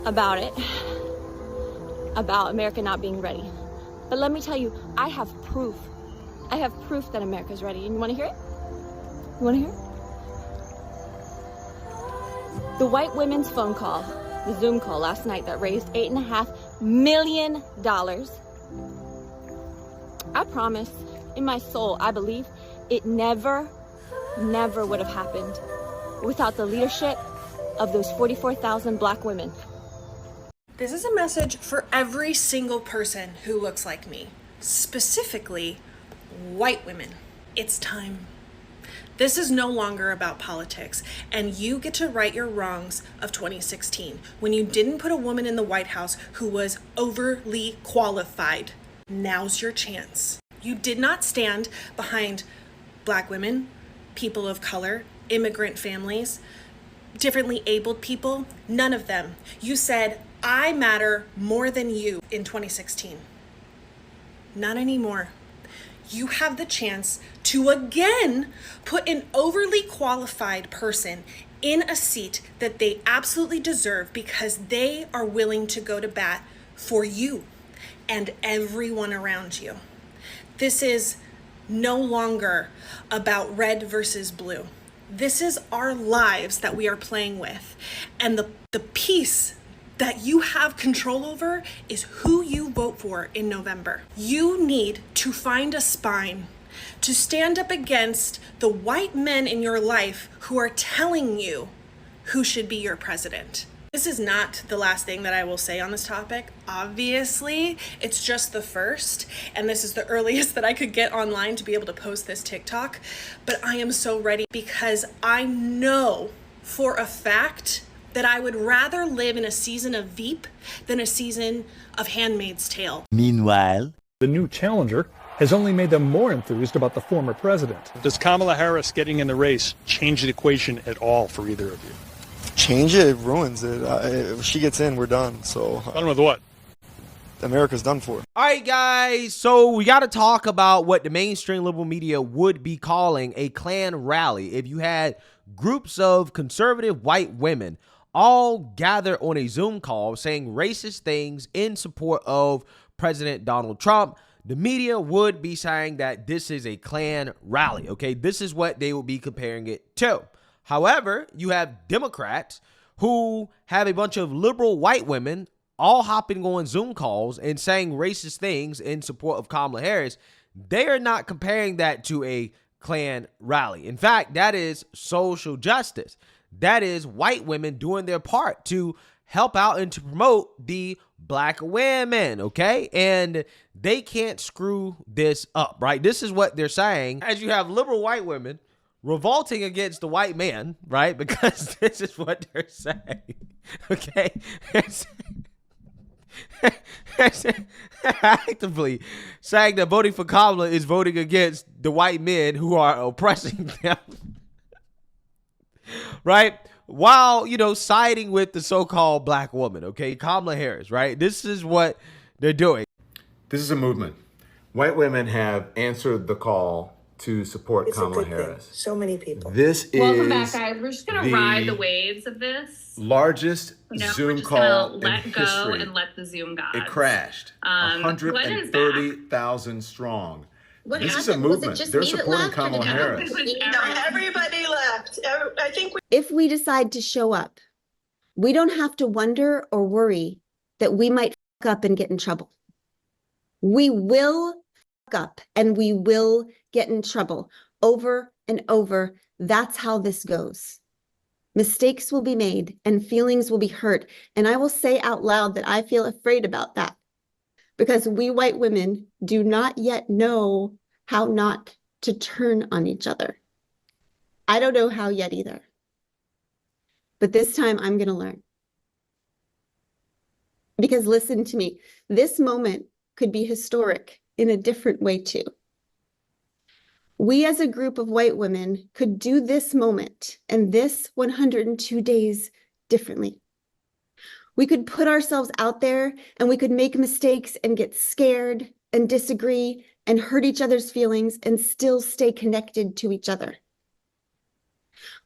about it, about America not being ready. But let me tell you, I have proof. I have proof that America's ready. And you want to hear it? You want to hear it? The white women's phone call, the Zoom call last night that raised $8.5 million. I promise, in my soul, I believe it never would have happened without the leadership of those 44,000 black women. This is a message for every single person who looks like me, specifically white women. It's time. This is no longer about politics, and you get to right your wrongs of 2016 when you didn't put a woman in the White House who was overly qualified. Now's your chance. You did not stand behind black women, people of color, immigrant families, differently abled people, none of them. You said, I matter more than you in 2016. Not anymore. You have the chance to again put an overly qualified person in a seat that they absolutely deserve because they are willing to go to bat for you and everyone around you. This is no longer about red versus blue. This is our lives that we are playing with. And the piece that you have control over is who you vote for in November. You need to find a spine to stand up against the white men in your life who are telling you who should be your president. This is not the last thing that I will say on this topic. Obviously, it's just the first, and this is the earliest that I could get online to be able to post this TikTok. But I am so ready because I know for a fact that I would rather live in a season of Veep than a season of Handmaid's Tale. Meanwhile, the new challenger has only made them more enthused about the former president. Does Kamala Harris getting in the race change the equation at all for either of you? Change it, it ruins it. If she gets in, we're done. So Done with what? America's done for. All right, guys. So we got to talk about what the mainstream liberal media would be calling a Klan rally if you had groups of conservative white women all gather on a Zoom call saying racist things in support of President Donald Trump. The media would be saying that this is a Klan rally. Okay, this is what they would be comparing it to. However, you have Democrats who have a bunch of liberal white women all hopping on Zoom calls and saying racist things in support of Kamala Harris. They are not comparing that to a Klan rally. In fact, that is social justice. That is white women doing their part to help out and to promote the black women, okay? And they can't screw this up, right? This is what they're saying. As you have liberal white women revolting against the white man, right? Because this is what they're saying, okay? Actively saying that voting for Kamala is voting against the white men who are oppressing them, right? While, siding with the so-called black woman, okay? Kamala Harris, right? This is what they're doing. This is a movement. White women have answered the call to support Kamala Harris. Thing. So many people. This Welcome is back, guys. We're just gonna ride the waves of this. Largest Zoom call in let go history. And let the Zoom gods. It crashed. 130,000 strong. This is a movement. They're supporting Kamala Harris. Everybody left. I think if we decide to show up, we don't have to wonder or worry that we might fuck up and get in trouble. We will fuck up and we will get in trouble over and over. That's how this goes. Mistakes will be made and feelings will be hurt. And I will say out loud that I feel afraid about that because we white women do not yet know how not to turn on each other. I don't know how yet either. But this time I'm going to learn. Because listen to me, this moment could be historic in a different way too. We as a group of white women could do this moment and this 102 days differently. We could put ourselves out there and we could make mistakes and get scared and disagree and hurt each other's feelings and still stay connected to each other.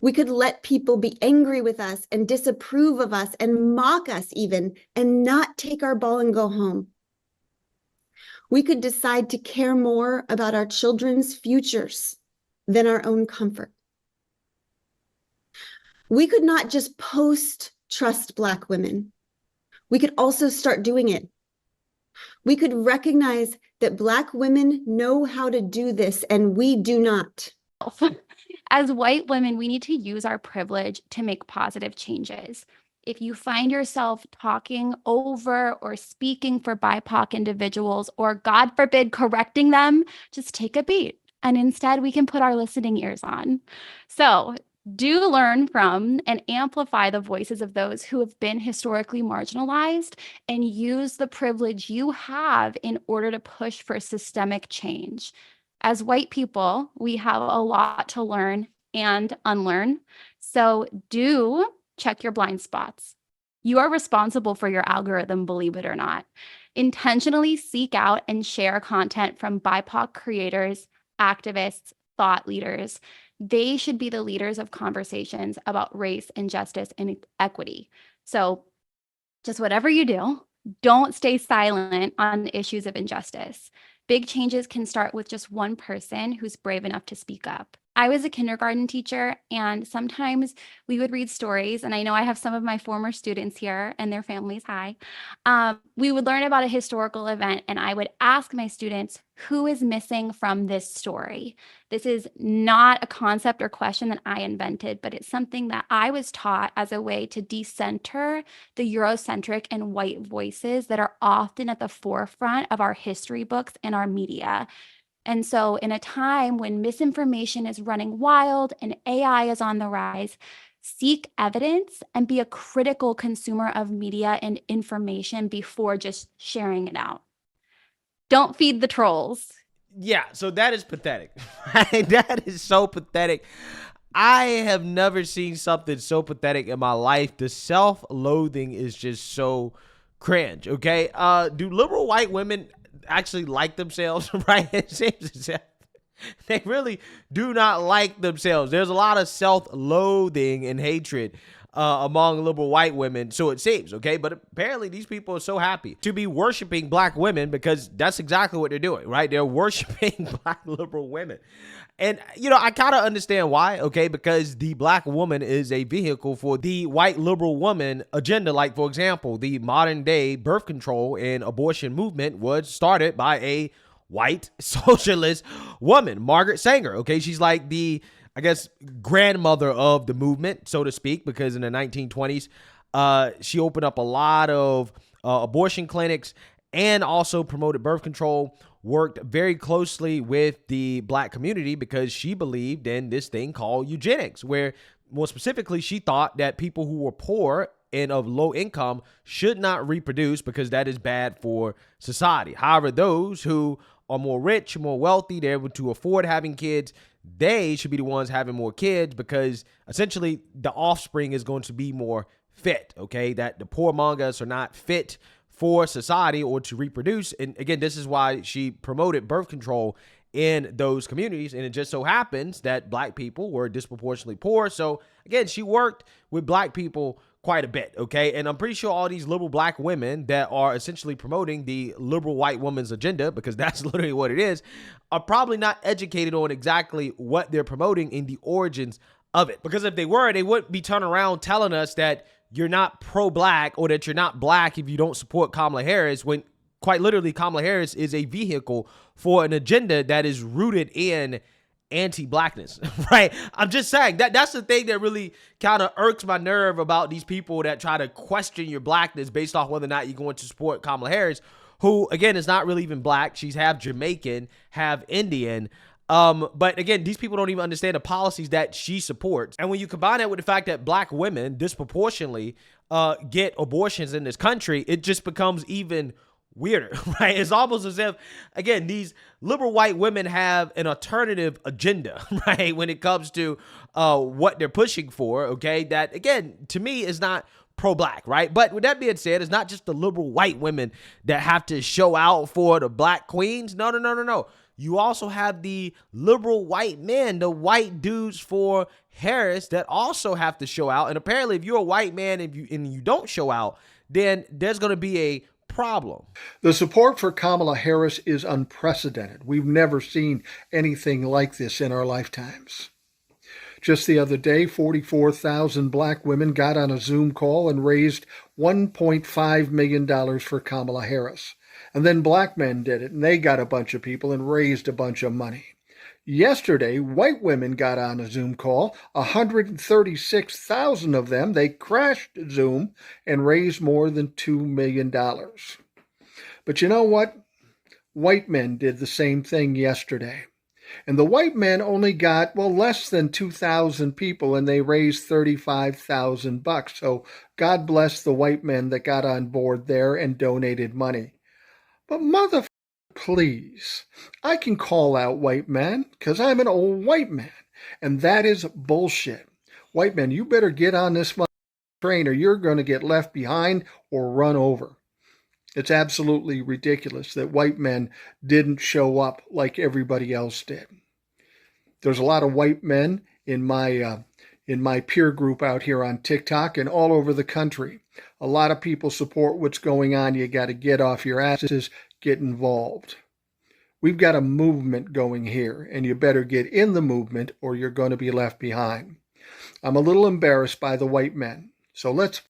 We could let people be angry with us and disapprove of us and mock us even, and not take our ball and go home. We could decide to care more about our children's futures than our own comfort. We could not just post trust Black women. We could also start doing it. We could recognize that Black women know how to do this and we do not. As white women, we need to use our privilege to make positive changes. If you find yourself talking over or speaking for BIPOC individuals, or God forbid, correcting them, just take a beat. And instead, we can put our listening ears on. So do learn from and amplify the voices of those who have been historically marginalized, and use the privilege you have in order to push for systemic change. As white people, we have a lot to learn and unlearn. So do check your blind spots. You are responsible for your algorithm, believe it or not. Intentionally seek out and share content from BIPOC creators, activists, thought leaders. They should be the leaders of conversations about race and justice and equity. So just whatever you do, don't stay silent on issues of injustice. Big changes can start with just one person who's brave enough to speak up. I was a kindergarten teacher, and sometimes we would read stories, and I know I have some of my former students here and their families. Hi. We would learn about a historical event, and I would ask my students, who is missing from this story? This is not a concept or question that I invented, but it's something that I was taught as a way to decenter the Eurocentric and white voices that are often at the forefront of our history books and our media. And so in a time when misinformation is running wild and AI is on the rise, seek evidence and be a critical consumer of media and information before just sharing it out. Don't feed the trolls. Yeah, so that is pathetic. That is so pathetic. I have never seen something so pathetic in my life. The self-loathing is just so cringe, okay? Do liberal white women actually like themselves, right? It seems they really do not like themselves. There's a lot of self-loathing and hatred among liberal white women, so it seems, okay? But apparently these people are so happy to be worshiping Black women, because that's exactly what they're doing, right? They're worshiping Black liberal women. And, you know, I kind of understand why, okay? Because the Black woman is a vehicle for the white liberal woman agenda. Like, for example, the modern day birth control and abortion movement was started by a white socialist woman, Margaret Sanger, okay? She's like the, I guess, grandmother of the movement, so to speak, because in the 1920s, she opened up a lot of abortion clinics and also promoted birth control, worked very closely with the Black community because she believed in this thing called eugenics, where more specifically, she thought that people who were poor and of low income should not reproduce because that is bad for society. However, those who are more rich, more wealthy, they're able to afford having kids, they should be the ones having more kids, because essentially the offspring is going to be more fit, okay? That the poor among us are not fit for society or to reproduce. And again, this is why she promoted birth control in those communities. And it just so happens that Black people were disproportionately poor. So again, she worked with Black people quite a bit, okay? And I'm pretty sure all these liberal Black women that are essentially promoting the liberal white woman's agenda, because that's literally what it is, are probably not educated on exactly what they're promoting in the origins of it. Because if they were, they wouldn't be turning around telling us that you're not pro-Black or that you're not Black if you don't support Kamala Harris, when quite literally Kamala Harris is a vehicle for an agenda that is rooted in anti-Blackness, right? I'm just saying that's the thing that really kind of irks my nerve about these people that try to question your Blackness based off whether or not you're going to support Kamala Harris, who again is not really even Black. She's half Jamaican, half Indian. But again, these people don't even understand the policies that she supports. And when you combine that with the fact that Black women disproportionately get abortions in this country, it just becomes even weirder, right? It's almost as if, again, these liberal white women have an alternative agenda, right? When it comes to what they're pushing for, okay? That, again, to me is not pro-Black, right? But with that being said, it's not just the liberal white women that have to show out for the Black queens. No. you also have the liberal white men, the white dudes for Harris, that also have to show out. And apparently if you're a white man and you don't show out, then there's going to be a problem. The support for Kamala Harris is unprecedented. We've never seen anything like this in our lifetimes. Just the other day, 44,000 black women got on a Zoom call and raised $1.5 million for Kamala Harris. And then black men did it, and they got a bunch of people and raised a bunch of money. Yesterday, white women got on a Zoom call, 136,000 of them. They crashed Zoom and raised more than $2 million. But you know what? White men did the same thing yesterday. And the white men only got, less than 2,000 people, and they raised $35,000. So God bless the white men that got on board there and donated money. But please, I can call out white men because I'm an old white man, and that is bullshit. White men, you better get on this train or you're going to get left behind or run over. It's absolutely ridiculous that white men didn't show up like everybody else did. There's a lot of white men in my peer group out here on TikTok and all over the country. A lot of people support what's going on. You got to get off your asses, get involved. We've got a movement going here, and you better get in the movement or you're going to be left behind. I'm a little embarrassed by the white men, so let's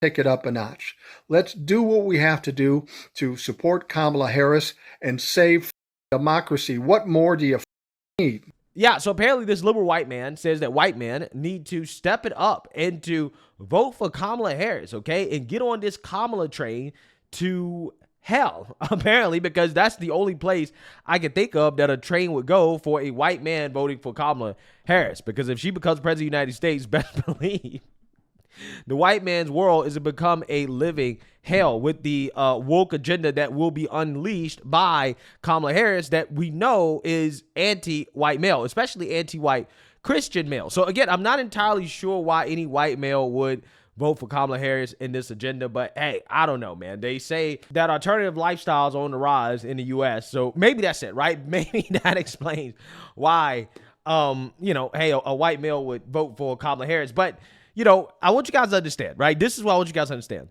pick it up a notch. Let's do what we have to do to support Kamala Harris and save democracy. What more do you need? Yeah, so apparently this liberal white man says that white men need to step it up and to vote for Kamala Harris, okay, and get on this Kamala train to hell, apparently, because that's the only place I can think of that a train would go for a white man voting for Kamala Harris, because if she becomes president of the United States, best believe the white man's world is to become a living hell with the woke agenda that will be unleashed by Kamala Harris that we know is anti-white male, especially anti-white Christian male. So again, I'm not entirely sure why any white male would vote for Kamala Harris in this agenda, but hey, I don't know, man. They say that alternative lifestyles are on the rise in the U.S., so maybe that's it, right? Maybe that explains why, hey, a white male would vote for Kamala Harris. But I want you guys to understand, right? This is what I want you guys to understand.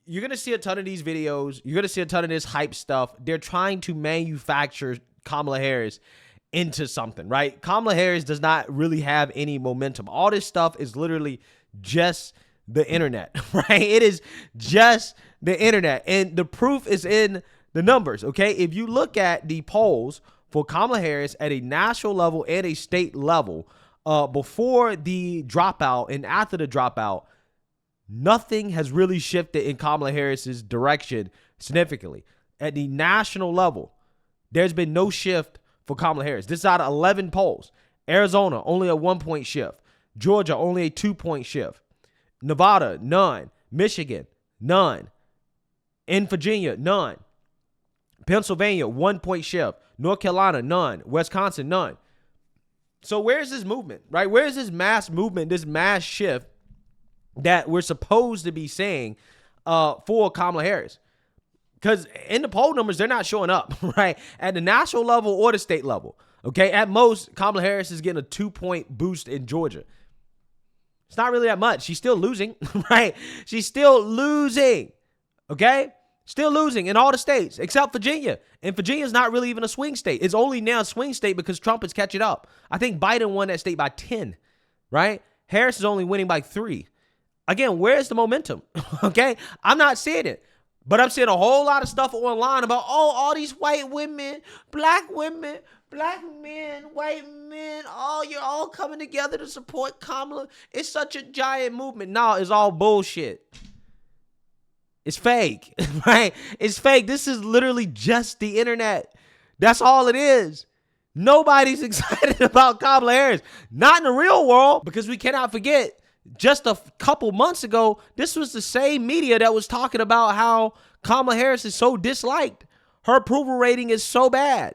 You're going to see a ton of these videos. You're going to see a ton of this hype stuff. They're trying to manufacture Kamala Harris into something, right? Kamala Harris does not really have any momentum. All this stuff is literally just the internet, right? It is just the internet. And the proof is in the numbers, okay? If you look at the polls for Kamala Harris at a national level and a state level, before the dropout and after the dropout, nothing has really shifted in Kamala Harris's direction significantly. At the national level, there's been no shift for Kamala Harris. This is out of 11 polls. Arizona, only a 1-point shift. Georgia, only a 2-point shift. Nevada, none. Michigan, none. In Virginia, none. Pennsylvania, 1-point shift. North Carolina, none. Wisconsin, none. So where's this movement, right? Where's this mass movement, this mass shift that we're supposed to be saying for Kamala Harris? Because in the poll numbers, they're not showing up, right? At the national level or the state level, okay? At most, Kamala Harris is getting a 2-point boost in Georgia. It's not really that much. She's still losing, right? She's still losing, okay? Still losing in all the states except Virginia. And Virginia is not really even a swing state. It's only now a swing state because Trump is catching up. I think Biden won that state by 10, right? Harris is only winning by 3. Again, where's the momentum? Okay? I'm not seeing it. But I'm seeing a whole lot of stuff online about, all these white women, black men, white men, you're all coming together to support Kamala. It's such a giant movement. No, it's all bullshit. It's fake, right? It's fake. This is literally just the internet. That's all it is. Nobody's excited about Kamala Harris. Not in the real world, because we cannot forget, just a couple months ago, this was the same media that was talking about how Kamala Harris is so disliked. Her approval rating is so bad.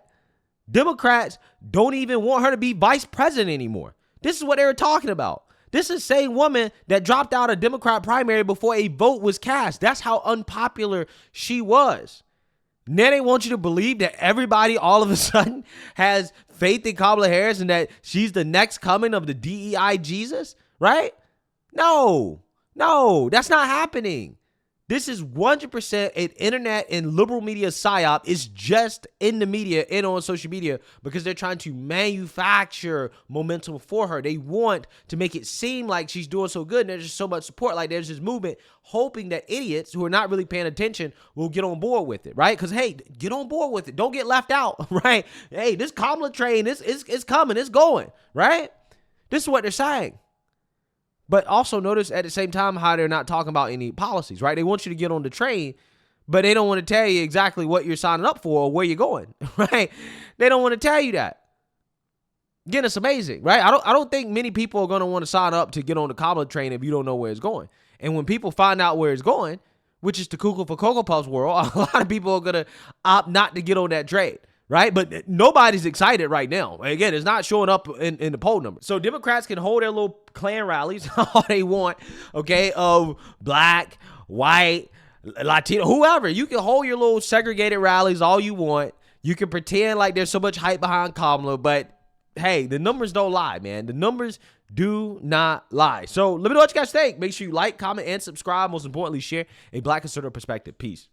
Democrats don't even want her to be vice president anymore. This is what they were talking about. This is the same woman that dropped out a Democrat primary before a vote was cast. That's how unpopular she was. Now they want you to believe that everybody all of a sudden has faith in Kamala Harris and that she's the next coming of the DEI Jesus, right? No, that's not happening. This is 100% an internet and liberal media psyop. It's just in the media and on social media because they're trying to manufacture momentum for her. They want to make it seem like she's doing so good and there's just so much support. Like there's this movement hoping that idiots who are not really paying attention will get on board with it, right? Because, hey, get on board with it. Don't get left out, right? Hey, this Kamala train is coming. It's going, right? This is what they're saying. But also notice at the same time how they're not talking about any policies, right? They want you to get on the train, but they don't want to tell you exactly what you're signing up for or where you're going, right? They don't want to tell you that. Again, it's amazing, right? I don't think many people are going to want to sign up to get on the Kamala train if you don't know where it's going. And when people find out where it's going, which is the Cuckoo for Cocoa Puffs world, a lot of people are going to opt not to get on that train. Right? But nobody's excited right now. Again, it's not showing up in the poll numbers. So Democrats can hold their little Klan rallies all they want, okay, of black, white, Latino, whoever. You can hold your little segregated rallies all you want. You can pretend like there's so much hype behind Kamala, but hey, the numbers don't lie, man. The numbers do not lie. So let me know what you guys think. Make sure you like, comment, and subscribe. Most importantly, share a Black conservative perspective. Peace.